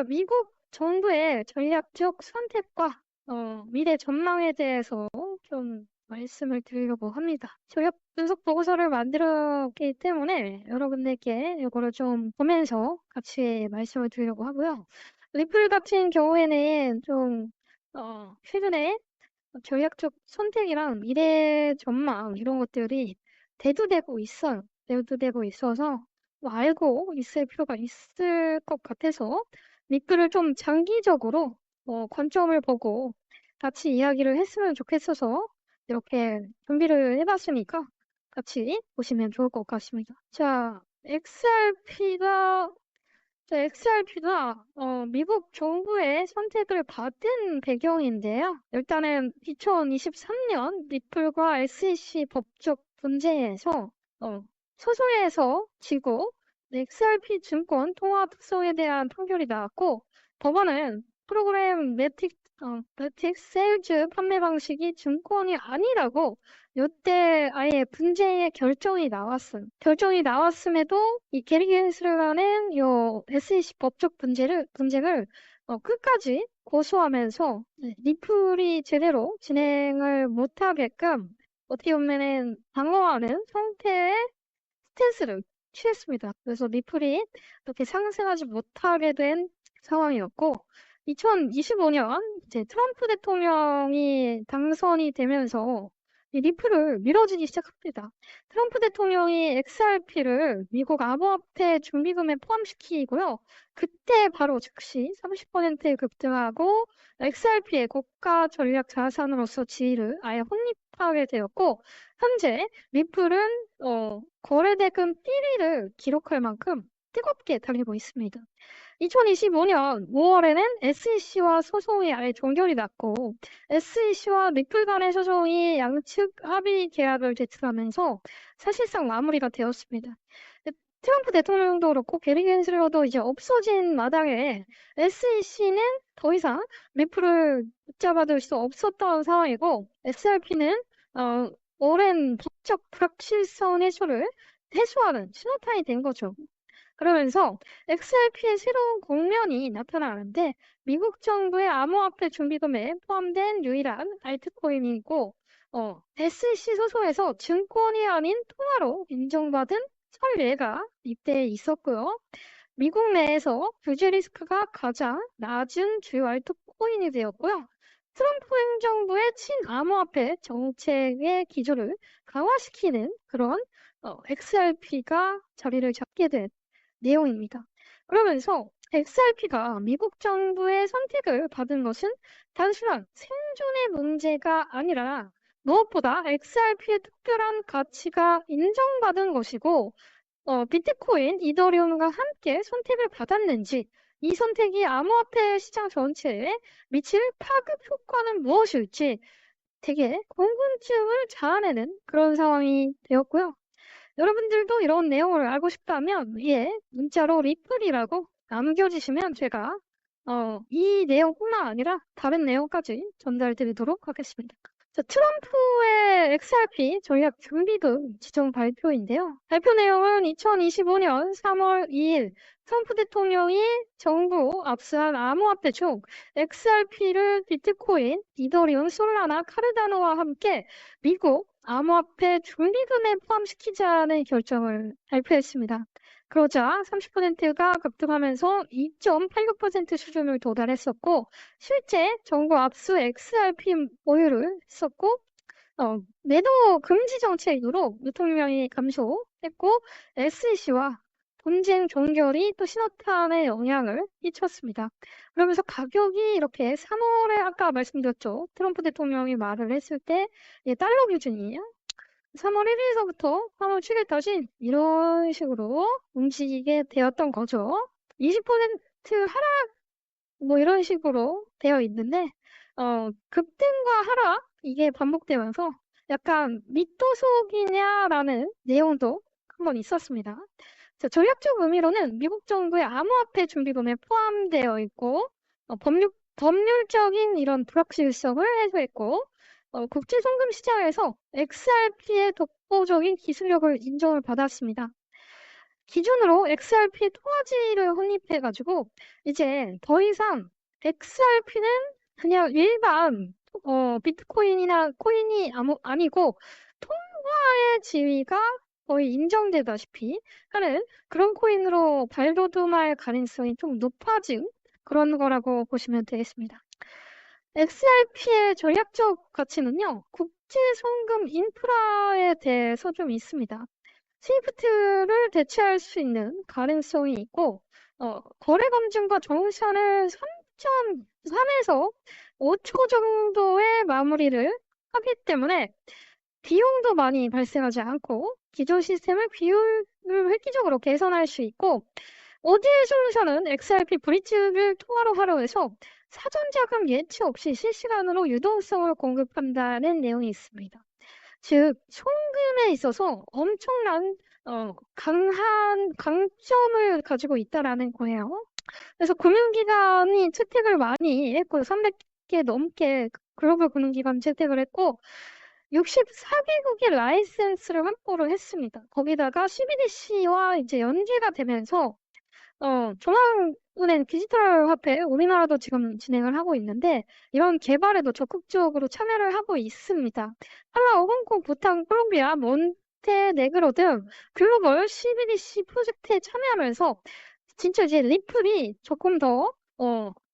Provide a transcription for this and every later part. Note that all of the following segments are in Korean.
미국 정부의 전략적 선택과 미래 전망에 대해서 좀 말씀을 드리려고 합니다. 전략 분석 보고서를 만들었기 때문에 여러분들께 이거를 좀 보면서 같이 말씀을 드리려고 하고요. 리플 같은 경우에는 좀 최근에 전략적 선택이랑 미래 전망 이런 것들이 대두되고 있어요. 대두되고 있어서 뭐 알고 있을 필요가 있을 것 같아서 리플을 좀 장기적으로 관점을 보고 같이 이야기를 했으면 좋겠어서 이렇게 준비를 해봤으니까 같이 보시면 좋을 것 같습니다. 자, XRP가 미국 정부의 선택을 받은 배경인데요. 일단은 2023년 리플과 SEC 법적 분쟁에서 소송에서 지고 XRP 증권 통화 특성에 대한 판결이 나왔고 법원은 프로그램 매틱 세일즈 판매 방식이 증권이 아니라고 이때 아예 분쟁의 결정이 나왔어요. 결정이 나왔음에도 이 게리 겐슬라는 요 SEC 법적 분쟁을 끝까지 고수하면서 리플이 제대로 진행을 못하게끔 어떻게 보면은 방어하는 상태의 스탠스를 취했습니다. 그래서 리플이 이렇게 상승하지 못하게 된 상황이었고 2025년 이제 트럼프 대통령이 당선이 되면서 이 리플을 밀어주기 시작합니다. 트럼프 대통령이 XRP를 미국 암호화폐 준비금에 포함시키고요. 그때 바로 즉시 30% 급등하고 XRP의 국가 전략 자산으로서 지위를 아예 확립하게 되었고 현재 리플은 거래대금 1위를 기록할 만큼 뜨겁게 달리고 있습니다. 2025년 5월에는 SEC와 소송이 아예 종결이 났고 SEC와 리플 간의 소송이 양측 합의 계약을 제출하면서 사실상 마무리가 되었습니다. 트럼프 대통령도 그렇고 게리 겐슬러도 이제 없어진 마당에 SEC는 더 이상 리플을 붙잡아둘 수 없었던 상황이고 XRP는 오랜 법적 불확실성 해소하는 신호탄이 된 거죠. 그러면서 XRP의 새로운 국면이 나타나는데 미국 정부의 암호화폐 준비금에 포함된 유일한 알트코인이고 SEC 소송에서 증권이 아닌 통화로 인정받은 선례가 이때 있었고요. 미국 내에서 규제 리스크가 가장 낮은 주요 알트코인이 되었고요. 트럼프 행정부의 친암호화폐 정책의 기조를 강화시키는 그런 XRP가 자리를 잡게 된 내용입니다. 그러면서 XRP가 미국 정부의 선택을 받은 것은 단순한 생존의 문제가 아니라 무엇보다 XRP의 특별한 가치가 인정받은 것이고 비트코인, 이더리움과 함께 선택을 받았는지 이 선택이 암호화폐 시장 전체에 미칠 파급 효과는 무엇일지 되게 궁금증을 자아내는 그런 상황이 되었고요. 여러분들도 이런 내용을 알고 싶다면 문자로 리플이라고 남겨주시면 제가 이 내용뿐만 아니라 다른 내용까지 전달드리도록 하겠습니다. 자, 트럼프의 XRP 전략 준비금 지정 발표인데요. 발표 내용은 2025년 3월 2일 트럼프 대통령이 정부 압수한 암호화폐 중 XRP를 비트코인, 이더리움, 솔라나, 카르다노와 함께 미국 암호화폐 준비금에 포함시키자는 결정을 발표했습니다. 그러자 30%가 급등하면서 2.86% 수준을 도달했었고 실제 정부 압수 XRP 보유를 했었고 매도 금지 정책으로 유통량이 감소했고 SEC와 분쟁 종결이 또 신호탄에 영향을 끼쳤습니다. 그러면서 가격이 이렇게 3월에 아까 말씀드렸죠. 트럼프 대통령이 말을 했을 때 달러 기준이에요. 3월 1일서부터 3월 7일까지 이런 식으로 움직이게 되었던 거죠. 20% 하락 뭐 이런 식으로 되어 있는데 급등과 하락 이게 반복되면서 약간 밑도속이냐라는 내용도 한번 있었습니다. 자, 전략적 의미로는 미국 정부의 암호화폐 준비금에 포함되어 있고 법률적인 이런 불확실성을 해소했고 국제 송금 시장에서 XRP의 독보적인 기술력을 인정을 받았습니다. 기준으로 XRP 토화지를 혼입해가지고 이제 더 이상 XRP는 그냥 일반 비트코인이나 코인이 아니고 통화의 지위가 거의 인정되다시피 하는 그런 코인으로 발돋움할 가능성이 좀 높아진 그런 거라고 보시면 되겠습니다. XRP의 전략적 가치는요, 국제 송금 인프라에 대해서 좀 있습니다. 스위프트를 대체할 수 있는 가능성이 있고, 거래 검증과 정산을 3.3에서 5초 정도의 마무리를 하기 때문에 비용도 많이 발생하지 않고 기존 시스템의 비율을 획기적으로 개선할 수 있고, ODL 솔루션은 XRP 브릿지를 통화로 활용해서 사전 자금 예치 없이 실시간으로 유동성을 공급한다는 내용이 있습니다. 즉, 송금에 있어서 엄청난 강한 강점을 가지고 있다라는 거예요. 그래서 금융기관이 채택을 많이 했고, 300개 넘게 글로벌 금융기관 채택을 했고, 64개국의 라이센스를 확보를 했습니다. 거기다가 CBDC와 이제 연계가 되면서 중앙은행 디지털 화폐, 우리나라도 지금 진행을 하고 있는데, 이런 개발에도 적극적으로 참여를 하고 있습니다. 팔라우, 홍콩, 부탄, 콜롬비아, 몬테네그로 등 글로벌 CBDC 프로젝트에 참여하면서, 진짜 이제 리플이 조금 더,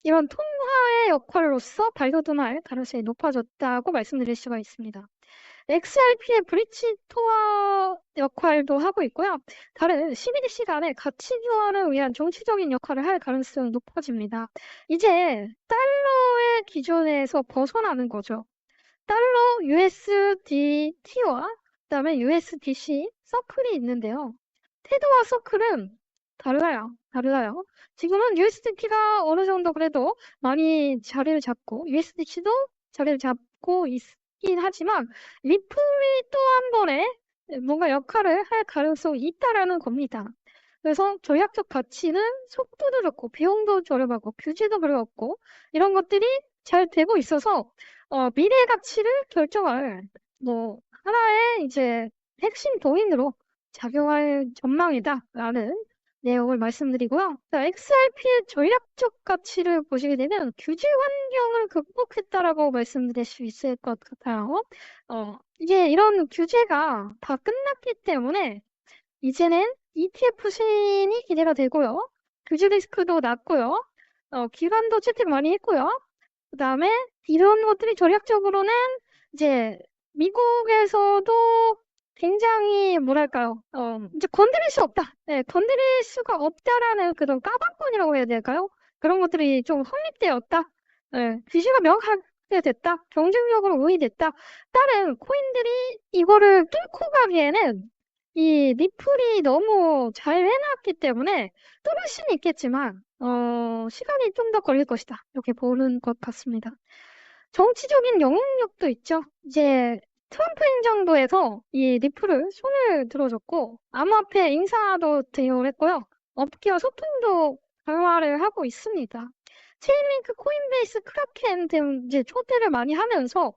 이런 통화의 역할로서 발돋움할 가능성이 높아졌다고 말씀드릴 수가 있습니다. XRP의 브릿지 토화 역할도 하고 있고요. 다른 CBDC 간의 가치 교환을 위한 정치적인 역할을 할 가능성이 높아집니다. 이제 달러의 기준에서 벗어나는 거죠. 달러 USDT와 그다음에 USDC 서클이 있는데요. 테드와 서클은 달라요. 지금은 USDT가 어느 정도 그래도 많이 자리를 잡고 USDC도 자리를 잡고 있긴 하지만 리플이 또 한 번에 뭔가 역할을 할 가능성이 있다라는 겁니다. 그래서 전략적 가치는 속도도 좋고 비용도 저렴하고 규제도 별로 없고 이런 것들이 잘 되고 있어서 미래 가치를 결정할 뭐 하나의 이제 핵심 도인으로 작용할 전망이다라는 내용을 말씀드리고요. XRP의 전략적 가치를 보시게 되면 규제 환경을 극복했다라고 말씀드릴 수 있을 것 같아요. 이제 이런 규제가 다 끝났기 때문에 이제는 ETF 수익이 기대가 되고요. 규제 리스크도 낮고요. 기관도 채택 많이 했고요. 그 다음에 이런 것들이 전략적으로는 이제 미국에서도 굉장히 뭐랄까요? 이제 건드릴 수 없다. 네, 건드릴 수가 없다라는 그런 까방권이라고 해야 될까요? 그런 것들이 좀 확립되었다. 네, 규제가 명확하게 됐다. 경쟁력으로 우위됐다. 다른 코인들이 이거를 뚫고 가기에는 이 리플이 너무 잘 해놨기 때문에 뚫을 수는 있겠지만, 시간이 좀 더 걸릴 것이다. 이렇게 보는 것 같습니다. 정치적인 영향력도 있죠. 이제 트럼프 행정부에서 이 리플을 손을 들어줬고, 암호화폐 인사도 대응을 했고요. 업계와 소통도 강화를 하고 있습니다. 체인링크, 코인베이스, 크라켄 등 이제 초대를 많이 하면서,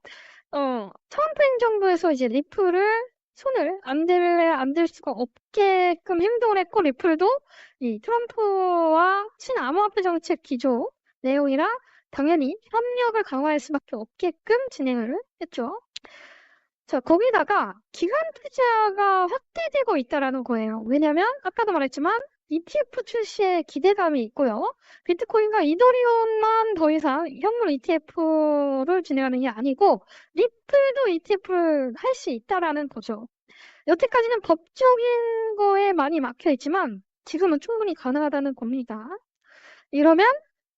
트럼프 행정부에서 이제 리플을 손을 안 댈 수가 없게끔 행동을 했고, 리플도 이 트럼프와 친암호화폐 정책 기조 내용이라 당연히 협력을 강화할 수밖에 없게끔 진행을 했죠. 자, 거기다가 기관 투자가 확대되고 있다라는 거예요. 왜냐면 아까도 말했지만 ETF 출시에 기대감이 있고요. 비트코인과 이더리움만 더 이상 현물 ETF를 진행하는 게 아니고 리플도 ETF를 할 수 있다라는 거죠. 여태까지는 법적인 거에 많이 막혀 있지만 지금은 충분히 가능하다는 겁니다. 이러면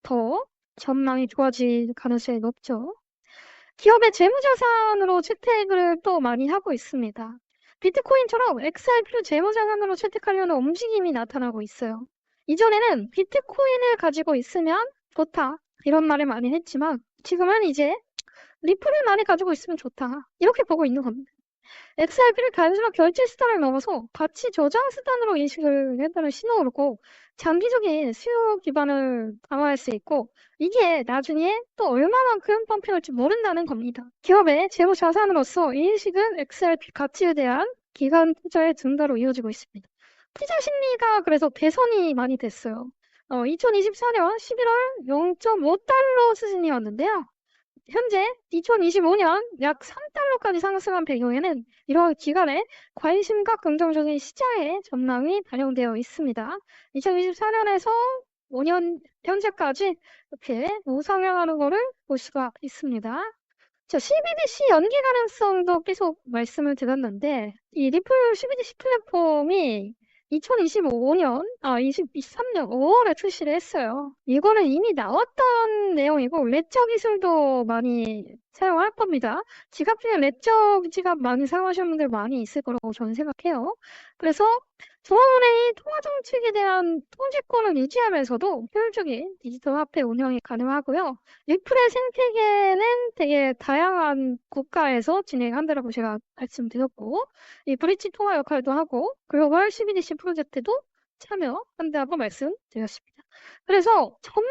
더 전망이 좋아질 가능성이 높죠. 기업의 재무자산으로 채택을 또 많이 하고 있습니다. 비트코인처럼 XRP를 재무자산으로 채택하려는 움직임이 나타나고 있어요. 이전에는 비트코인을 가지고 있으면 좋다 이런 말을 많이 했지만 지금은 이제 리플을 많이 가지고 있으면 좋다 이렇게 보고 있는 겁니다. XRP를 단순한 결제 수단을 넘어서 가치 저장 수단으로 인식을 한다는 신호로고 장기적인 수요 기반을 강화할 수 있고 이게 나중에 또 얼마만큼 펌핑할지 모른다는 겁니다. 기업의 재무 자산으로서 이 인식은 XRP 가치에 대한 기관 투자의 증가로 이어지고 있습니다. 투자 심리가 그래서 개선이 많이 됐어요. 2024년 11월 0.5달러 수준이었는데요. 현재 2025년 약 3달러까지 상승한 배경에는 이러한 기간에 관심과 긍정적인 시장의 전망이 반영되어 있습니다. 2024년에서 5년 현재까지 이렇게 우상향하는 것을 볼 수가 있습니다. 자, CBDC 연기 가능성도 계속 말씀을 드렸는데, 이 리플 CBDC 플랫폼이 2023년 5월에 출시를 했어요. 이거는 이미 나왔던 내용이고, 레저 기술도 많이 사용할 겁니다. 지갑 중에 레저 지갑 많이 사용하시는 분들 많이 있을 거라고 저는 생각해요. 그래서 중앙은행이 통화정책에 대한 통제권을 유지하면서도 효율적인 디지털 화폐 운영이 가능하고요. 리플의 생태계는 되게 다양한 국가에서 진행한다라고 제가 말씀드렸고, 이 브릿지 통화 역할도 하고, 글로벌 CBDC 프로젝트도 참여한다고 말씀드렸습니다. 그래서 전망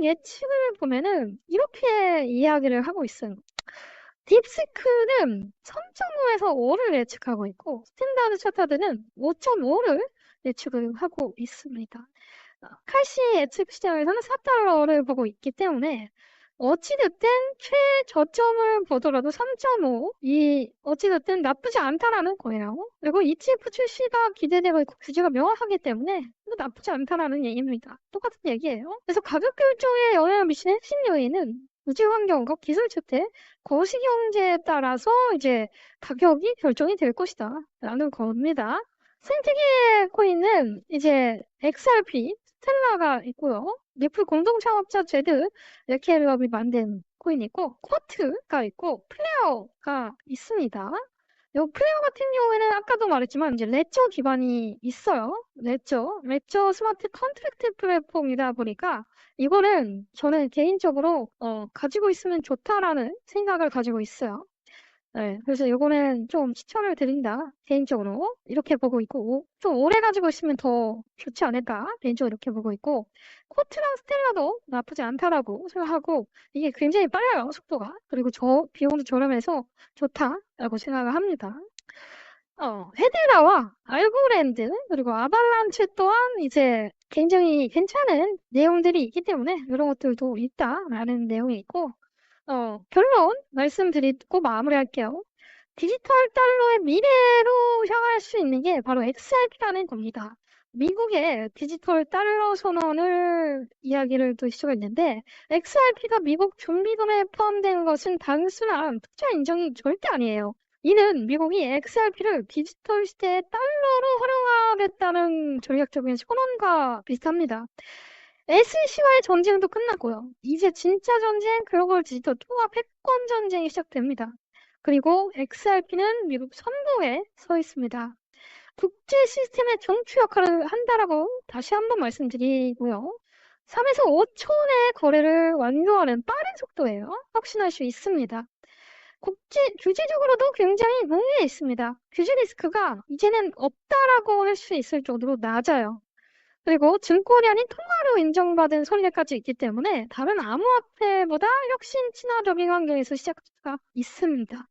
예측을 보면은 이렇게 이야기를 하고 있어요. 딥시크는 3.5에서 5를 예측하고 있고, 스탠다드 차타드는 5.5를 예측을 하고 있습니다. 칼시 예측 시장에서는 4달러를 보고 있기 때문에 어찌됐든 최저점을 보더라도 3.5, 어찌됐든 나쁘지 않다라는 거예요. 그리고 ETF 출시가 기대되고 있고 규제가 명확하기 때문에 나쁘지 않다라는 얘기입니다. 똑같은 얘기예요. 그래서 가격 결정에 영향을 미치는 핵심 요인은 우주 환경과 기술 주택, 거시 경제에 따라서 이제 가격이 결정이 될 것이다 라는 겁니다. 생태계 코인은 이제 XRP, 스텔라가 있고요. 리플 공동 창업자 제드 레케르업이 만든 코인이고, 쿼트가 있고, 플레어가 있습니다. 이 플레어 같은 경우에는 아까도 말했지만 이제 레저 기반이 있어요. 레저 스마트 컨트랙트 플랫폼이다 보니까 이거는 저는 개인적으로 가지고 있으면 좋다라는 생각을 가지고 있어요. 네, 그래서 이거는 좀 추천을 드린다. 개인적으로 이렇게 보고 있고 좀 오래 가지고 있으면 더 좋지 않을까 개인적으로 이렇게 보고 있고 코트랑 스텔라도 나쁘지 않다라고 생각하고 이게 굉장히 빨라요 속도가. 그리고 비용도 저렴해서 좋다라고 생각을 합니다. 헤데라와 알고랜드 그리고 아발란체 또한 이제 굉장히 괜찮은 내용들이 있기 때문에 이런 것들도 있다라는 내용이 있고 결론 말씀드리고 마무리할게요. 디지털 달러의 미래로 향할 수 있는 게 바로 XRP라는 겁니다. 미국의 디지털 달러 선언을 이야기를 들 수가 있는데 XRP가 미국 준비금에 포함된 것은 단순한 투자 인정이 절대 아니에요. 이는 미국이 XRP를 디지털 시대의 달러로 활용하겠다는 전략적인 선언과 비슷합니다. SEC와의 전쟁도 끝났고요. 이제 진짜 전쟁, 글로벌 디지털 통합 패권 전쟁이 시작됩니다. 그리고 XRP는 미국 선도에 서 있습니다. 국제 시스템의 정추 역할을 한다라고 다시 한번 말씀드리고요. 3에서 5초 내 거래를 완료하는 빠른 속도예요. 확신할 수 있습니다. 규제적으로도 굉장히 문제 있습니다. 규제 리스크가 이제는 없다라고 할 수 있을 정도로 낮아요. 그리고 증권이 아닌 통화로 인정받은 선례까지 있기 때문에 다른 암호화폐보다 훨씬 친화적인 환경에서 시작가 있습니다.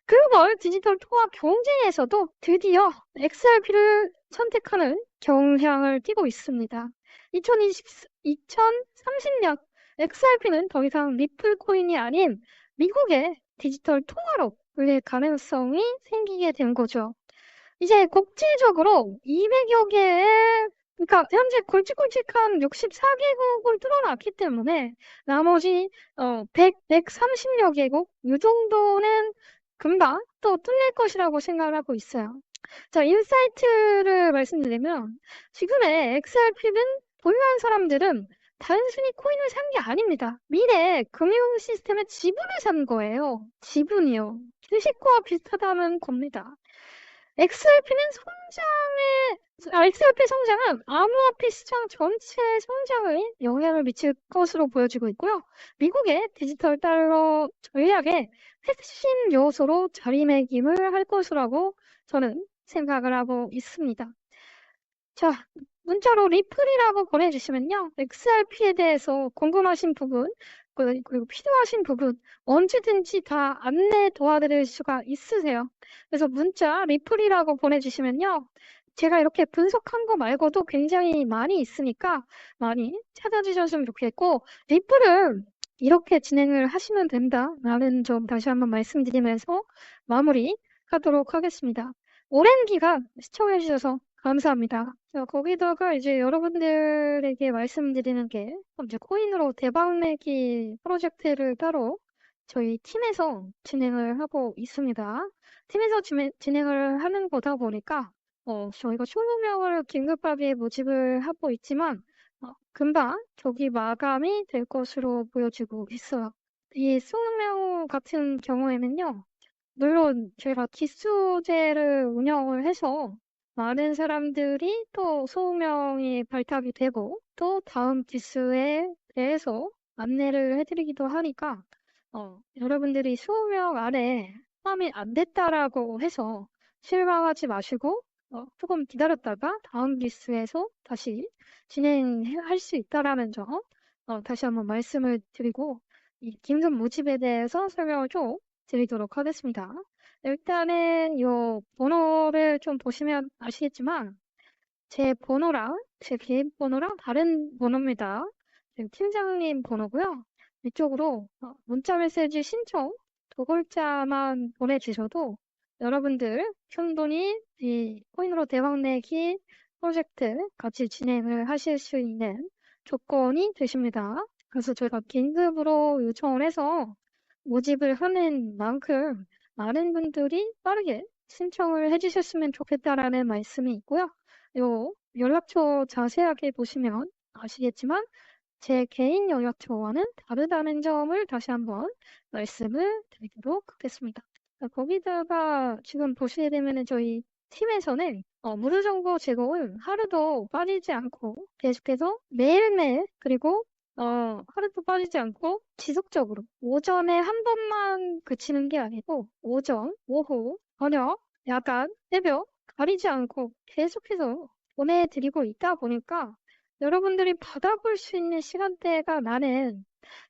글로벌 디지털 통화 경쟁에서도 드디어 XRP를 선택하는 경향을 띠고 있습니다. 2030년 XRP는 더 이상 리플 코인이 아닌 미국의 디지털 통화로 불릴 가능성이 생기게 된 거죠. 이제 국제적으로 200여 개의 그러니까 현재 굵직굵직한 64개국을 뚫어놨기 때문에 나머지 130여 개국 이 정도는 금방 또 뚫릴 것이라고 생각을 하고 있어요. 자, 인사이트를 말씀드리면 지금의 XRP는 보유한 사람들은 단순히 코인을 산 게 아닙니다. 미래 금융 시스템의 지분을 산 거예요. 지분이요. 주식과 비슷하다는 겁니다. XRP 성장은 암호화폐 시장 전체의 성장에 영향을 미칠 것으로 보여지고 있고요. 미국의 디지털 달러 전략의 핵심 요소로 자리매김을 할 것이라고 저는 생각을 하고 있습니다. 자, 문자로 리플이라고 보내주시면요. XRP에 대해서 궁금하신 부분, 그리고 필요하신 부분 언제든지 다 안내 도와드릴 수가 있으세요. 그래서 문자 리플이라고 보내주시면요. 제가 이렇게 분석한 거 말고도 굉장히 많이 있으니까 많이 찾아주셨으면 좋겠고, 리플을 이렇게 진행을 하시면 된다라는 점 다시 한번 말씀드리면서 마무리하도록 하겠습니다. 오랜 기간 시청해주셔서 감사합니다. 자, 거기다가 이제 여러분들에게 말씀드리는 게 이제 코인으로 대박내기 프로젝트를 따로 저희 팀에서 진행을 하고 있습니다. 팀에서 진행을 하는 거다 보니까 저희가 20명을 긴급하게 모집을 하고 있지만 금방 저기 마감이 될 것으로 보여지고 있어요. 이 20명 같은 경우에는요. 물론 제가 기수제를 운영을 해서 많은 사람들이 또 소명이 발탁이 되고 또 다음 기수에 대해서 안내를 해드리기도 하니까 여러분들이 20명 안에 포함이 안 됐다라고 해서 실망하지 마시고 조금 기다렸다가 다음 기수에서 다시 진행할 수 있다라는 점 다시 한번 말씀을 드리고 이 긴급 모집에 대해서 설명을 좀 드리도록 하겠습니다. 일단은 이 번호를 좀 보시면 아시겠지만 제 번호랑 제 개인 번호랑 다른 번호입니다. 팀장님 번호고요. 이쪽으로 문자 메시지 신청 두 글자만 보내주셔도 여러분들 충분히 이 코인으로 대박내기 프로젝트 같이 진행을 하실 수 있는 조건이 되십니다. 그래서 저희가 긴급으로 요청을 해서 모집을 하는 만큼 많은 분들이 빠르게 신청을 해주셨으면 좋겠다라는 말씀이 있고요. 요 연락처 자세하게 보시면 아시겠지만 제 개인 연락처와는 다르다는 점을 다시 한번 말씀을 드리도록 하겠습니다. 거기다가 지금 보시게 되면은 저희 팀에서는 무료 정보 제공을 하루도 빠지지 않고 계속해서 매일매일 그리고 하루도 빠지지 않고 지속적으로 오전에 한 번만 그치는 게 아니고 오전, 오후, 저녁, 야간, 새벽 가리지 않고 계속해서 보내드리고 있다 보니까 여러분들이 받아볼 수 있는 시간대가 나는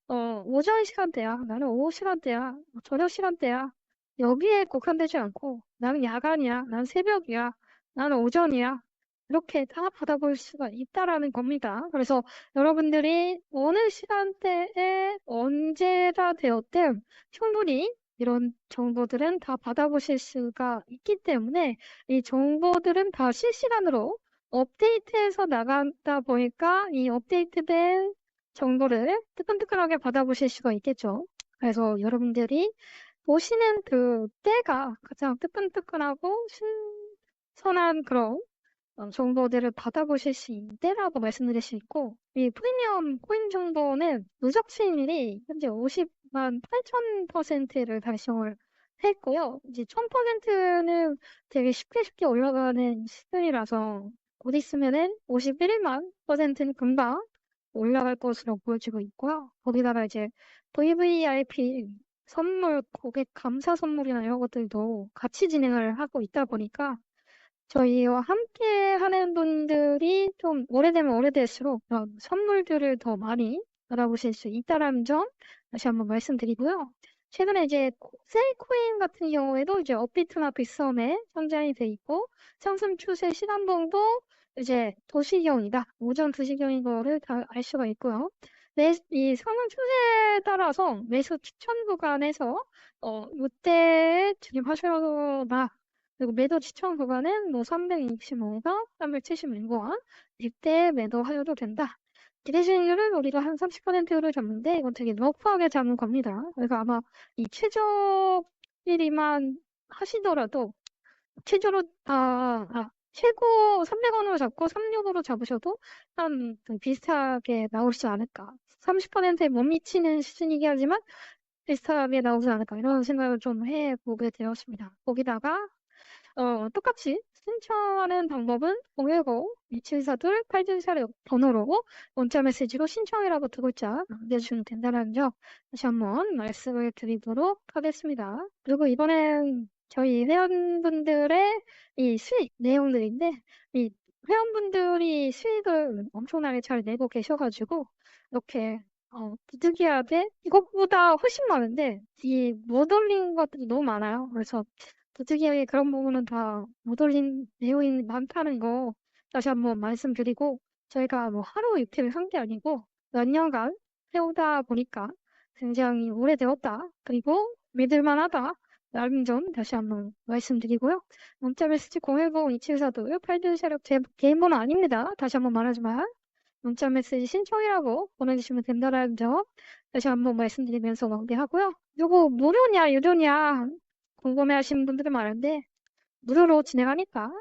오전 시간대야, 나는 오후 시간대야, 저녁 시간대야. 여기에 국한되지 않고 나는 야간이야, 난 새벽이야, 나는 오전이야. 이렇게 다 받아볼 수가 있다라는 겁니다. 그래서 여러분들이 어느 시간대에 언제가 되었든 충분히 이런 정보들은 다 받아보실 수가 있기 때문에 이 정보들은 다 실시간으로 업데이트해서 나간다 보니까 이 업데이트된 정보를 뜨끈뜨끈하게 받아보실 수가 있겠죠. 그래서 여러분들이 보시는 그 때가 가장 뜨끈뜨끈하고 신선한 그런 정보들을 받아보실 수 있는 때라고 말씀드릴 수 있고, 이 프리미엄 코인 정보는 누적 수익률이 현재 50만 8천%를 달성을 했고요. 이제 1000%는 되게 쉽게 올라가는 수준이라서 곧 있으면은 51만 %는 금방 올라갈 것으로 보여지고 있고요. 거기다가 이제 VVIP 선물, 고객 감사 선물이나 이런 것들도 같이 진행을 하고 있다 보니까 저희와 함께 하는 분들이 좀 오래되면 오래될수록 그런 선물들을 더 많이 받아보실 수 있다는 점 다시 한번 말씀드리고요. 최근에 이제 셀코인 같은 경우에도 이제 업비트나 빗썸에 상장이 돼 있고 상승 추세 시간봉도 이제 도시경이다. 오전 2시경인 거를 다 알 수가 있고요. 이 상승 추세에 따라서 매수 추천 구간에서 이때에 진입하셔라. 그리고 매도 추천 구간은 뭐 325에서 376원 이때 매도하셔도 된다. 기대 수익률은 우리가 한 30%를 잡는데 이건 되게 러프하게 잡는 겁니다. 그래서 아마 이 최저 1위만 하시더라도 최저로 최고 300원으로 잡고 365로 잡으셔도 한 비슷하게 나오지 않을까. 30%에 못 미치는 수준이긴 하지만 비슷하게 나오지 않을까 이런 생각을 좀 해보게 되었습니다. 거기다가 똑같이 신청하는 방법은 010 2742 824 번호로 문자 메시지로 신청이라고 두 글자 남겨주시면 된다는 점 다시 한번 말씀을 드리도록 하겠습니다. 그리고 이번엔 저희 회원분들의 이 수익 내용들인데 이 회원분들이 수익을 엄청나게 잘 내고 계셔가지고 이렇게 부득이하게 이것보다 훨씬 많은데 이 못 올린 것들이 너무 많아요. 그래서 솔직히 그런 부분은 다 못 올린 내용이 많다는 거 다시 한번 말씀드리고, 저희가 뭐 하루 이틀 한 게 아니고 몇 년간 해오다 보니까 굉장히 오래되었다. 그리고 믿을만하다. 라는 점 다시 한번 말씀드리고요. 문자 메시지 010-2742 팔드세력 제 개인번호 아닙니다. 다시 한번 말하지만 문자 메시지 신청이라고 보내주시면 된다는 점 다시 한번 말씀드리면서 마무리하고요. 요거 무료냐 유료냐 궁금해하시는 분들이 많은데 무료로 진행하니까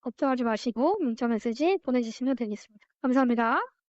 걱정하지 마시고 문자 메시지 보내주시면 되겠습니다. 감사합니다.